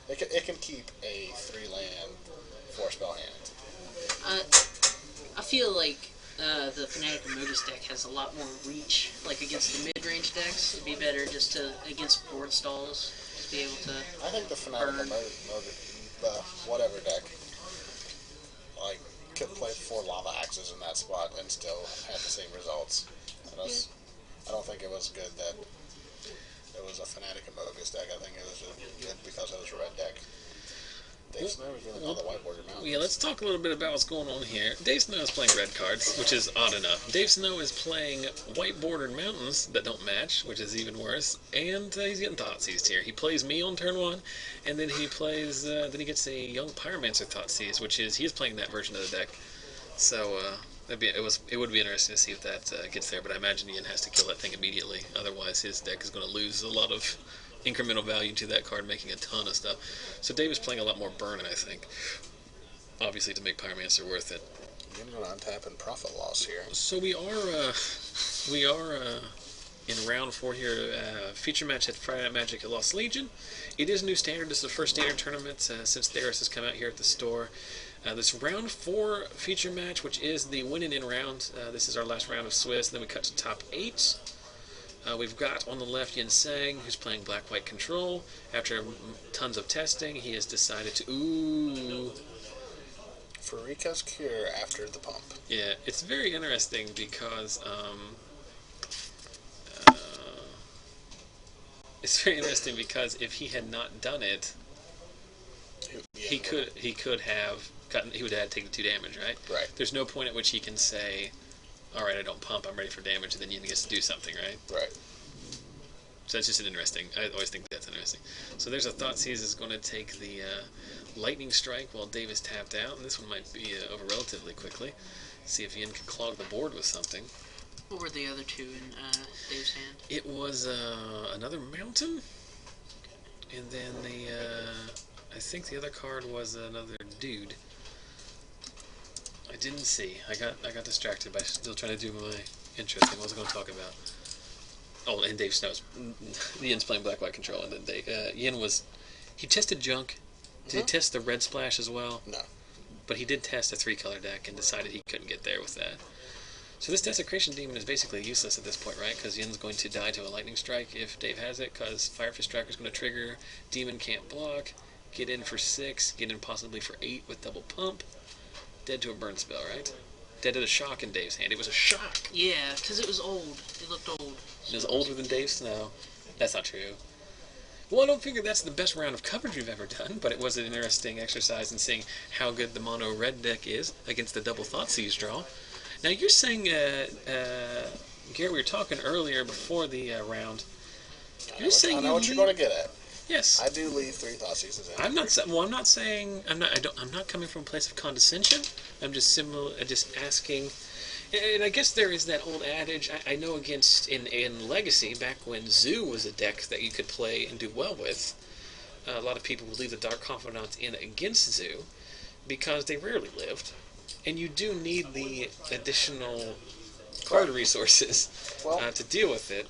It can keep a 3-land 4-spell hand. Uh, I feel like the Fanatic Amogus deck has a lot more reach, like against the mid-range decks. It'd be better just to against board stalls, just be able to. I think the Fanatic the whatever deck, like, could play 4 Lava Axes in that spot and still have the same results. I don't think it was good that it was a Fanatic Amogus deck. I think it was good because it was a red deck. Dave Snow is doing all the White Border Mountains. Yeah, let's talk a little bit about what's going on here. Dave Snow is playing red cards, which is odd enough. Dave Snow is playing white bordered mountains that don't match, which is even worse. And he's getting Thoughtseized here. He plays me on turn 1, and then he plays. Then he gets a young Pyromancer Thoughtseized, which is he is playing that version of the deck. So it would be interesting to see if that gets there. But I imagine Yen has to kill that thing immediately. Otherwise, his deck is going to lose a lot of incremental value to that card, making a ton of stuff. So Dave is playing a lot more burn, I think. Obviously, to make Pyromancer worth it. You're going to untap and profit loss here. So we are in round 4 here. Feature match at Friday Night Magic at Lost Legion. It is new standard. This is the first standard tournament since Theros has come out here at the store. This round 4 feature match, which is the win and in round. This is our last round of Swiss. Then we cut to top 8. We've got on the left Yen-shyang, who's playing black-white control. After tons of testing, he has decided to... Ooh. Farika's Cure after the pump. Yeah, it's very interesting because... it's very interesting because if he had not done it, he could have gotten... He would have had to take the 2 damage, right? Right. There's no point at which he can say... Alright, I don't pump, I'm ready for damage, and then Yen gets to do something, right? Right. So that's just an interesting, I always think that's interesting. So there's a Thoughtseize is going to take the Lightning Strike while Dave is tapped out, and this one might be over relatively quickly. See if Yen can clog the board with something. What were the other 2 in Dave's hand? It was another mountain, and then I think the other card was another dude. I didn't see. I got distracted by still trying to do my interesting. What was I going to talk about? Oh, and Dave Snow's. Yen's playing black-white control, and then Yen was... He tested junk. Did he test the red splash as well? No. But he did test a 3-color deck and decided he couldn't get there with that. So this Desecration Demon is basically useless at this point, right? Because Yen's going to die to a Lightning Strike if Dave has it, because Firefist Striker is going to trigger, Demon can't block, get in for 6, get in possibly for 8 with double pump. Dead to a burn spell, right? Dead to the shock in Dave's hand. It was a shock! Yeah, because it was old. It looked old. It was older than Dave Snow. That's not true. Well, I don't figure that's the best round of coverage we've ever done, but it was an interesting exercise in seeing how good the mono red deck is against the double Thoughtseize draw. Now, you're saying, Garrett, we were talking earlier before the round. You're saying I know what you're going to get at. Yes. I do leave 3 Thoughtseizes in. I'm not saying. I'm not coming from a place of condescension. I'm just just asking. And I guess there is that old adage. I know against in Legacy, back when Zoo was a deck that you could play and do well with. A lot of people would leave the Dark Confidant in against Zoo because they rarely lived, and you do need the additional card resources to deal with it.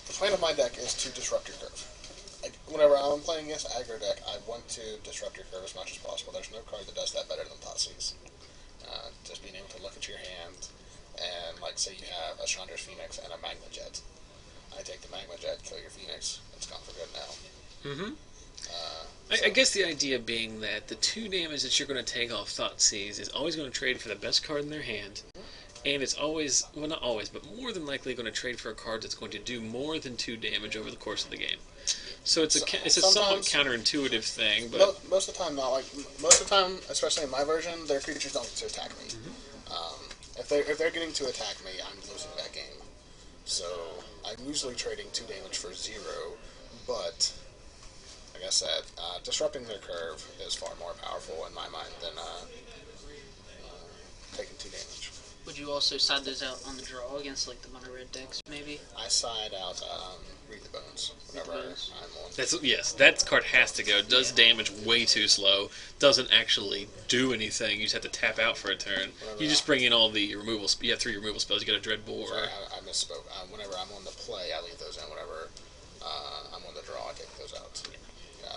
The plan of my deck is to disrupt your curve. Whenever I'm playing against aggro deck, I want to disrupt your curve as much as possible. There's no card that does that better than Thoughtseize. Just being able to look at your hand and, like, say you have a Chandra's Phoenix and a Magma Jet. I take the Magma Jet, kill your Phoenix. It's gone for good now. I guess the idea being that the 2 damage that you're going to take off Thoughtseize is always going to trade for the best card in their hand. And it's always, well, not always, but more than likely going to trade for a card that's going to do more than 2 damage over the course of the game. So it's a somewhat counterintuitive thing, but most of the time, not like most of the time, especially in my version, their creatures don't get to attack me. If they're getting to attack me, I'm losing that game. So I'm usually trading 2 damage for 0, but like I said, disrupting their curve is far more powerful in my mind than taking 2 damage. Would you also side those out on the draw against, like, the mono red decks, maybe? I side out Read the Bones whenever I'm on. Yes, that card has to go. Does damage way too slow. Doesn't actually do anything. You just have to tap out for a turn. You just bring in all the removal. You have 3 removal spells. You got a Dread Boar. Sorry, I misspoke. Whenever I'm on the play, I leave those in. Whenever I'm on the draw,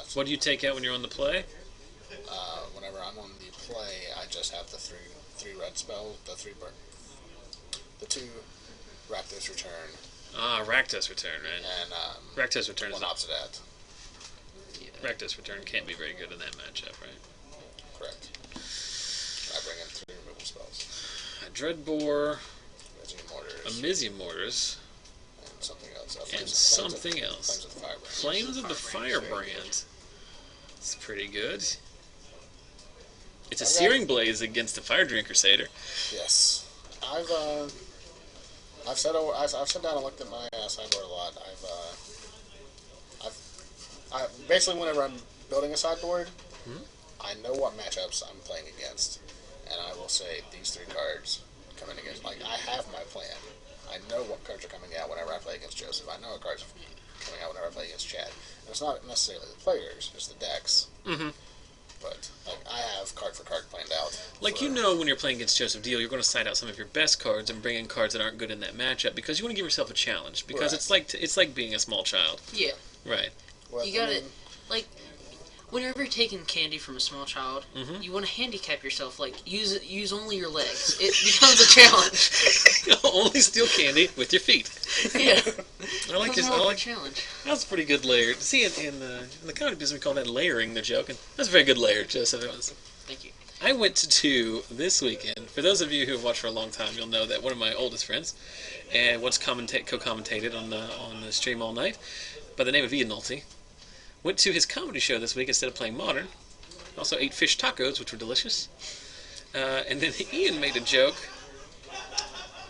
left. What do you take out when you're on the play? Whenever I'm on the play, I just have the three red spells, the two Rakdos Return, Rakdos Return, right? and Rakdos Return is one Obsidat. Rakdos Return can't be very good in that matchup, right? Correct. I bring in 3 removal spells. A Dreadbore, a Mortars, Mizium Mortars, and something else. Flames of the Firebrand. It's pretty good. It's a Searing Blaze against the Fire Drink Crusader. Yes. I've sat down and looked at my sideboard a lot. I basically, whenever I'm building a sideboard, I know what matchups I'm playing against, and I will say these 3 cards come in against. Like, I have my plan. I know what cards are coming out whenever I play against Joseph. I know what cards are coming out whenever I play against Chad. And it's not necessarily the players, it's the decks. Mm-hmm. But like, I have card for card planned out. Like, you know, when you're playing against Joseph Deal, you're going to side out some of your best cards and bring in cards that aren't good in that matchup because you want to give yourself a challenge. Because it's like being a small child. Yeah. Right. Well, You gotta, like, whenever you're taking candy from a small child, you want to handicap yourself. Like, use only your legs. It becomes a challenge. Only steal candy with your feet. Yeah. I like this. A challenge. That's a pretty good layer. See, in the comedy business, we call that layering. They're joking. That's a very good layer, Joseph. Thank you. I went to this weekend. For those of you who have watched for a long time, you'll know that one of my oldest friends, and once co-commentated on the stream all night, by the name of Ian Nolte, went to his comedy show this week instead of playing Modern. Also ate fish tacos, which were delicious. And then Ian made a joke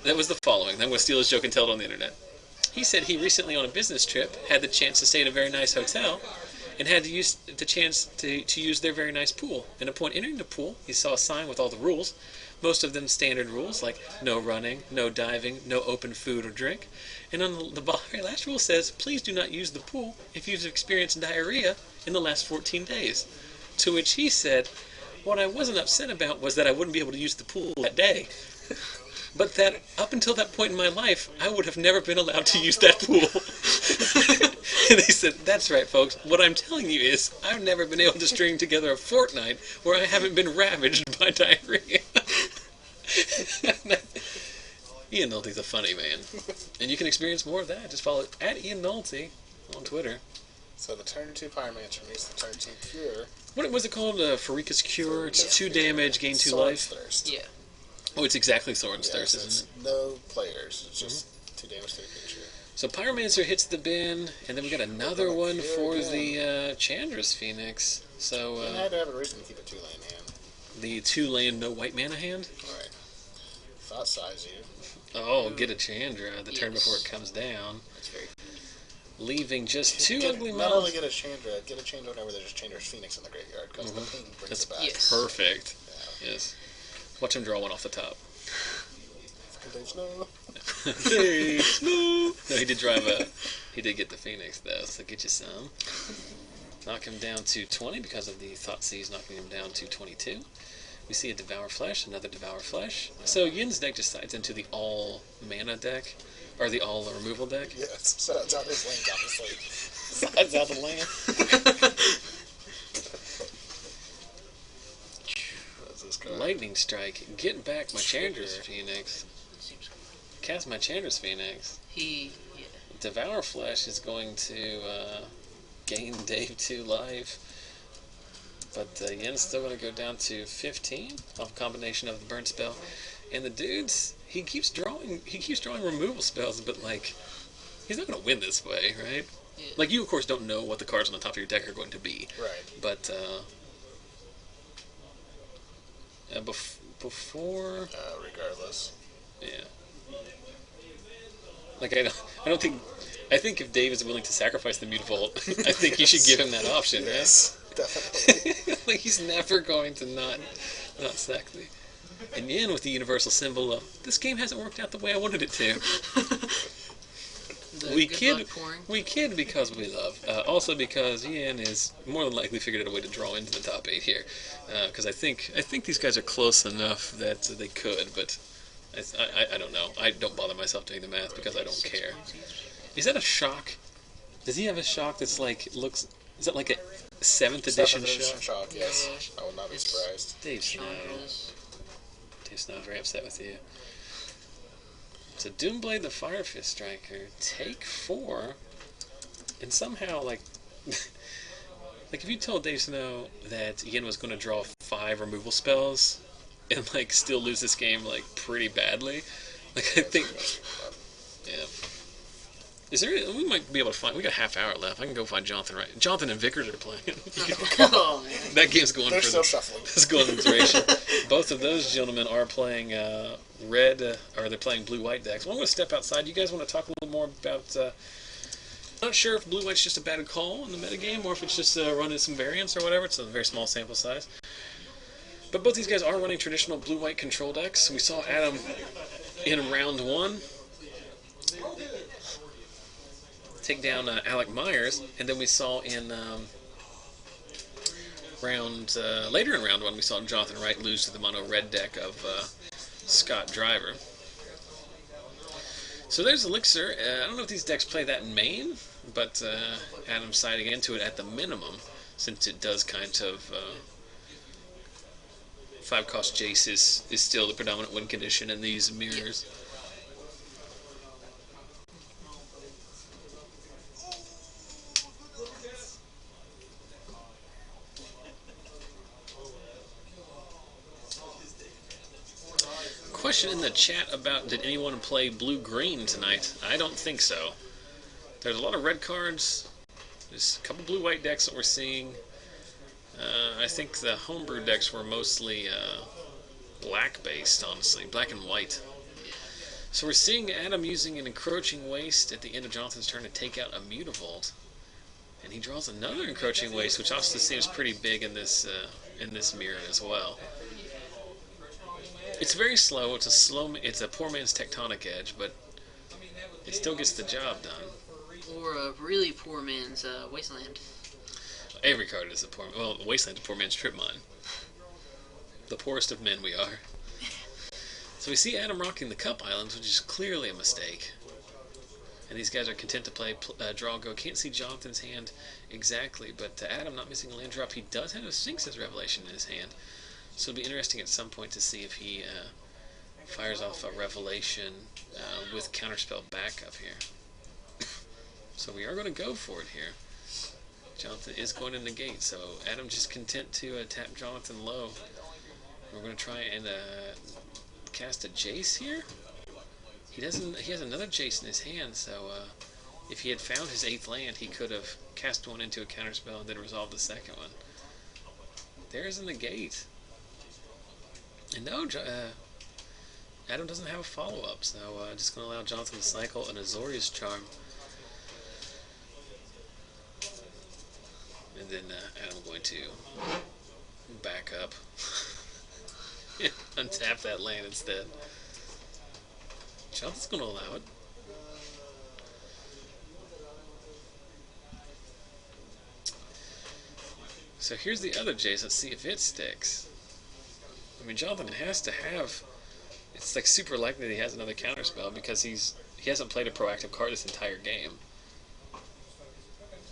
that was the following. I'm going to steal his joke and tell it on the internet. He said he recently, on a business trip, had the chance to stay at a very nice hotel and had to use the chance to use their very nice pool. And upon entering the pool, he saw a sign with all the rules, most of them standard rules, like no running, no diving, no open food or drink. And on the very last rule says, please do not use the pool if you've experienced diarrhea in the last 14 days. To which he said, what I wasn't upset about was that I wouldn't be able to use the pool that day. But that up until that point in my life, I would have never been allowed to use that pool. And they said, that's right, folks. What I'm telling you is, I've never been able to string together a fortnight where I haven't been ravaged by diarrhea. Ian Nolte's a funny man. And you can experience more of that. Just follow at Ian Nolte on Twitter. So the turn 2 Pyromancer meets the turn 2 Cure. What was it called? Farika's Cure? It's 2 damage, gain 2 life? Thirst. Yeah. Oh, it's exactly Thorin's Thirst, So isn't it's no players. It's just 2 damage to the creature. So Pyromancer hits the bin, and then we got another one for again. the Chandra's Phoenix. So And I had to have a reason to keep a 2-lane hand. the 2-land no white mana hand. Alright. Thought size you. Oh, get a Chandra the turn before it comes down, That's very leaving just 2 ugly Not only mouths. get a Chandra whenever there's a Chandra's Phoenix in the graveyard, because the ping brings That's it back. Yes. Perfect. Yeah. Yes. Watch him draw one off the top. There's no... Hey, no, he did he did get the Phoenix though, so get you some. Knock him down to 20 because of the Thoughtseize knocking him down to 22. We see a Devour Flesh, another Devour Flesh. So Yin's deck just sides into the all mana deck, or the all removal deck. Yes, so it's out his lane, obviously. Sides out the land. What's this card? Lightning Strike. Get back my Chandra's Phoenix. Cast my Chandra's Phoenix. yeah. Devour Flesh is going to gain Dave 2 life. But Yen's still going to go down to 15 off a combination of the burn spell. And the dude's, he keeps drawing removal spells, but like, he's not going to win this way, right? Yeah. Like, you of course don't know what the cards on the top of your deck are going to be. Right. But before, Regardless. yeah. Like, I think if Dave is willing to sacrifice the Mutavault, I think you should give him that option, Yes, definitely. right? Like, he's never going to not sack me. And Yen with the universal symbol of, this game hasn't worked out the way I wanted it to. We kid because we love. Also because Yen is more than likely figured out a way to draw into the top 8 here. Because I think these guys are close enough that they could, but I don't know. I don't bother myself doing the math because I don't care. Is that a shock? Does he have a shock that's like, is that like 7th edition shock, yes. I would not be surprised. Dave Snow. Dave Snow's very upset with you. So Doomblade the Fire Fist Striker, take 4, and somehow, like, like if you told Dave Snow that Yen was going to draw 5 removal spells and, like, still lose this game, like, pretty badly, like, I think, yeah. Is there? We might be able to find. We got a half hour left. I can go find Jonathan. Right, Jonathan and Vickers are playing. Oh, man. That game's going. They're for still the, shuffling. It's going in duration. Both of those gentlemen are playing red, or they're playing blue-white decks. Well, I'm going to step outside. You guys want to talk a little more about? Not sure if blue-white's just a bad call in the metagame, or if it's just running some variants or whatever. It's a very small sample size. But both these guys are running traditional blue-white control decks. We saw Adam in round 1. Take down Alec Myers, and then we saw in later in round 1 we saw Jonathan Wright lose to the mono red deck of Scott Driver. So there's Elixir. I don't know if these decks play that in main, but Adam's siding into it at the minimum, since it does kind of 5-cost Jace is still the predominant win condition in these mirrors. Question in the chat about did anyone play blue-green tonight? I don't think so. There's a lot of red cards. There's a couple blue-white decks that we're seeing. I think the homebrew decks were mostly black-based, honestly. Black and white. So we're seeing Adam using an encroaching waste at the end of Jonathan's turn to take out a Mutavault. And he draws another encroaching waste, which also seems pretty big in this mirror as well. It's very slow. It's a poor man's Tectonic Edge, but it still gets the job done. Or a really poor man's Wasteland. Every card is a poor. Well, Wasteland's a poor man's Trip Mine. The poorest of men we are. So we see Adam rocking the Cup Islands, which is clearly a mistake. And these guys are content to play draw go. Can't see Jonathan's hand exactly, but Adam not missing a land drop. He does have a Sphinx's Revelation in his hand. So it'll be interesting at some point to see if he fires off a Revelation with Counterspell backup here. So we are going to go for it here. Jonathan is going to negate, so Adam just content to tap Jonathan low. We're going to try and cast a Jace here. He has another Jace in his hand, so if he had found his 8th land, he could have cast one into a Counterspell and then resolved the second one. There's a negate. And no, Adam doesn't have a follow-up, so just going to allow Jonathan to cycle an Azorius Charm. And then Adam going to back up. Untap that land instead. Jonathan's going to allow it. So here's the other Jace. Let's see if it sticks. I mean, Jonathan has to have. It's like super likely that he has another counterspell because he hasn't played a proactive card this entire game.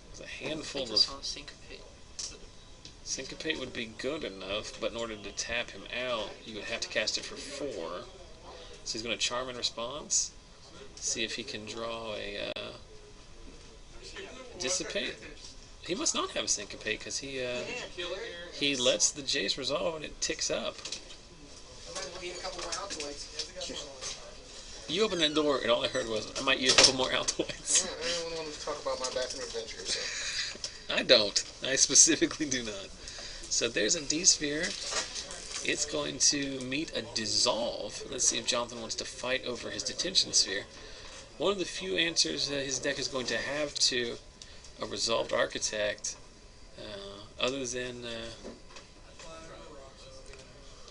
There's a handful of. Syncopate. Syncopate would be good enough, but in order to tap him out, you would have to cast it for 4. So he's going to Charm in response. See if he can draw a Dissipate. He must not have a Syncopate because he lets the Jace resolve and it ticks up. You opened that door and all I heard was, I might use a couple more Altoids. I don't want to talk about my bathroom adventure, so. I don't. I specifically do not. So there's a D-Sphere. It's going to meet a Dissolve. Let's see if Jonathan wants to fight over his Detention Sphere. One of the few answers his deck is going to have to a Resolved Architect, other than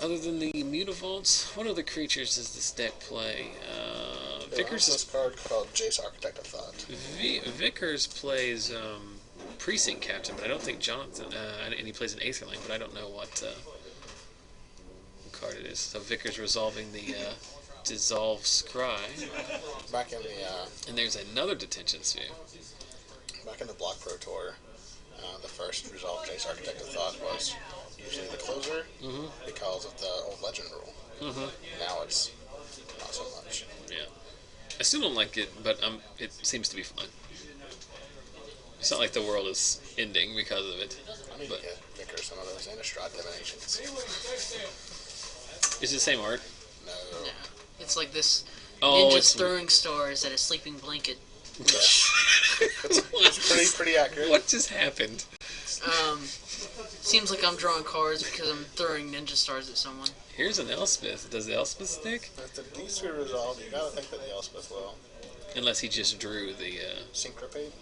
the Mutavaults. What other creatures does this deck play? Vickers. This card called Jace, Architect of Thought. Vickers plays Precinct Captain, but I don't think Jonathan. And he plays an Aetherlink, but I don't know what card it is. So Vickers resolving the Dissolve Scry. Back in the. And there's another Detention Sphere. Back in the Block Pro Tour, The first result Jace Architect of Thought was usually the closer because of the old legend rule. Now it's not so much. Yeah. I still don't like it, but it seems to be fun. It's not like the world is ending because of it. I need to get Vicar some of those Innistrad divinations. Is it the same art? No. Yeah. It's like this Oh, ninja's it's throwing stars at a sleeping blanket. It's pretty accurate. What just happened? Seems like I'm drawing cards because I'm throwing ninja stars at someone. Here's an Elspeth. Does the Elspeth stick? If the D3 resolved, you gotta think that the Elspeth will. Unless he just drew the Syncropate?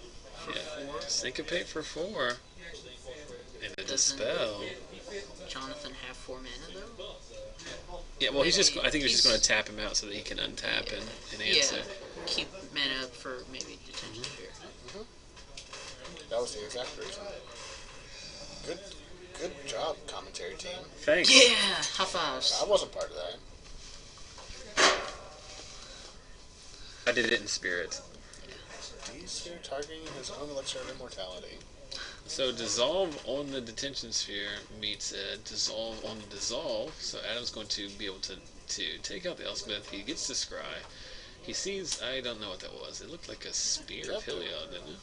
Syncopate for 4. And a Doesn't- Dispel. Jonathan have 4 mana though? Yeah, well, he's just. I think he's just going to tap him out so that he can untap and answer. Yeah. Keep mana up for maybe detention here. That was the exact reason. Good job, commentary team. Thanks. Yeah! High fives. I wasn't part of that. I did it in spirit. He's here targeting his own elixir of immortality. So dissolve on the detention sphere meets dissolve on the dissolve. So Adam's going to be able to take out the Elspeth. He gets to scry. He sees, I don't know what that was. It looked like a spear of Heliod, didn't it?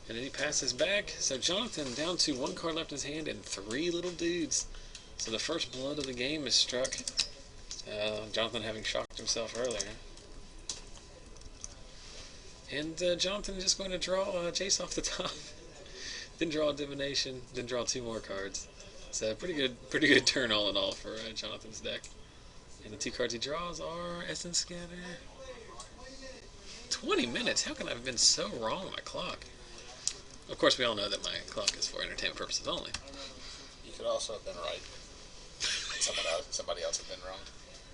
And then he passes back. So Jonathan down to 1 card left in his hand and 3 little dudes. So the first blood of the game is struck. Jonathan having shocked himself earlier. And Jonathan is just going to draw Jace off the top. Then draw a divination. Then draw 2 more cards. So pretty good turn all in all for Jonathan's deck. And the 2 cards he draws are Essence Scatter. 20 minutes? How can I have been so wrong on my clock? Of course, we all know that my clock is for entertainment purposes only. You could also have been right. Somebody else had been wrong.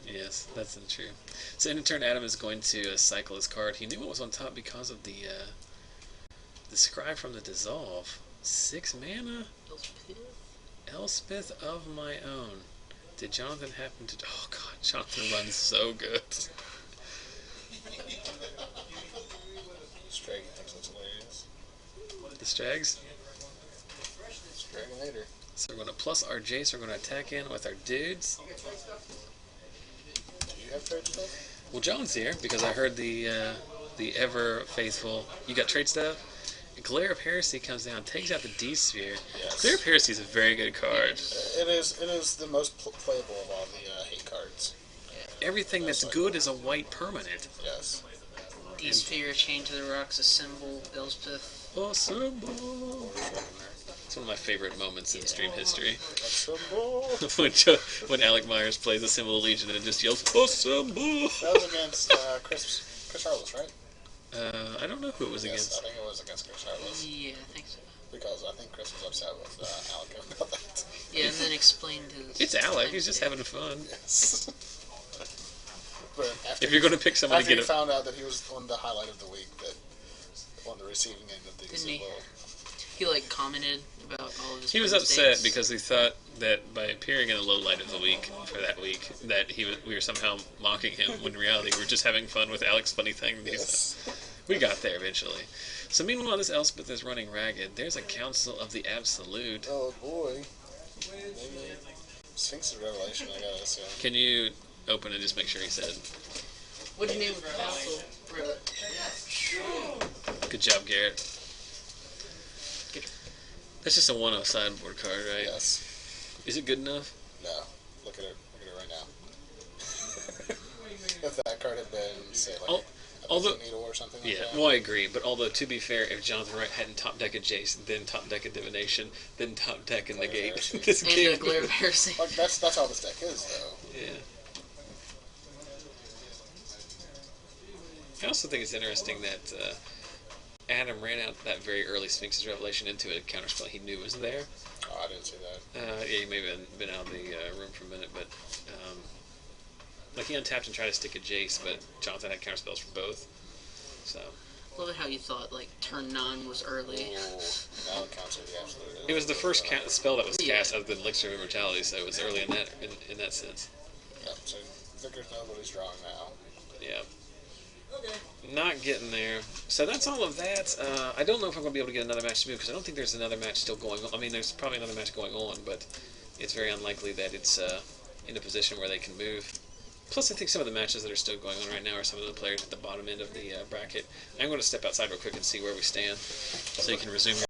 Yes, that's true. So in turn, Adam is going to cycle his card. He knew what was on top because of the Scry from the Dissolve. 6 mana? Elspeth of my own. Did Jonathan happen to... Oh god, Jonathan runs so good. Strag thinks it's hilarious. The Strags. Straginator. So we're going to plus our Jace. We're going to attack in with our dudes. Do you have trade stuff? Well, John's here because I heard the ever faithful... You got trade stuff? Glare of Heresy comes down, takes out the D-Sphere. Yes. Glare of Heresy is a very good card. It is the most playable of all the hate cards. Everything that's good is a white permanent. Yes. D-Sphere, Chain to the Rocks, a symbol, Elspeth. A symbol. It's one of my favorite moments in stream history. A symbol. when Alec Myers plays a symbol of Legion and just yells, "A symbol!" That was against Chris Harless, right? I don't know who it was Yes, against. I think it was against Chris Harless. Yeah, I think so. Because I think Chris was upset with Alec about that. Yeah, and then explained his... It's Alec. He's just having fun. Yes. But If you're going to pick somebody after to he get found out that he was on the highlight of the week, that on the receiving end of the Didn't he? symbol. He, like, commented about all of his He was mistakes. upset because he thought that by appearing in the low light of the week for that week, that we were somehow mocking him, when in reality we were just having fun with Alec's funny thing. Yes. We got there eventually. So meanwhile, this Elspeth is running ragged. There's a Council of the Absolute. Oh boy. Maybe Sphinx's Revelation, I gotta assume. Can you open and just make sure he said? What do you name the council? Good job, Garrett. That's just a 1-0 sideboard card, right? Yes. Is it good enough? No. Look at it right now. If that card had been, say, like although, a needle or something yeah, like that. well, I agree. But although, to be fair, if Jonathan Wright hadn't top deck a Jace, then top deck a Divination, then top deck a Glare of Negate, Heresy. this And game the Glare of Heresy. Like, that's all this deck is, though. Yeah. I also think it's interesting that Adam ran out that very early Sphinx's Revelation into a counterspell he knew was there. Oh, I didn't see that. Yeah, he may have been out of the room for a minute, but like he untapped and tried to stick a Jace, but Jonathan had counterspells for both. So Love it how you thought, like, turn 9 was early. Oh, now it counts as the absolute. it was the first spell that was Yeah. cast other than Elixir of Immortality, so it was early in that sense. Yeah, so Vickers knows what he's drawing now. Yeah. Not getting there. So that's all of that. I don't know if I'm going to be able to get another match to move because I don't think there's another match still going on. I mean, there's probably another match going on, but it's very unlikely that it's in a position where they can move. Plus, I think some of the matches that are still going on right now are some of the players at the bottom end of the bracket. I'm going to step outside real quick and see where we stand so you can resume your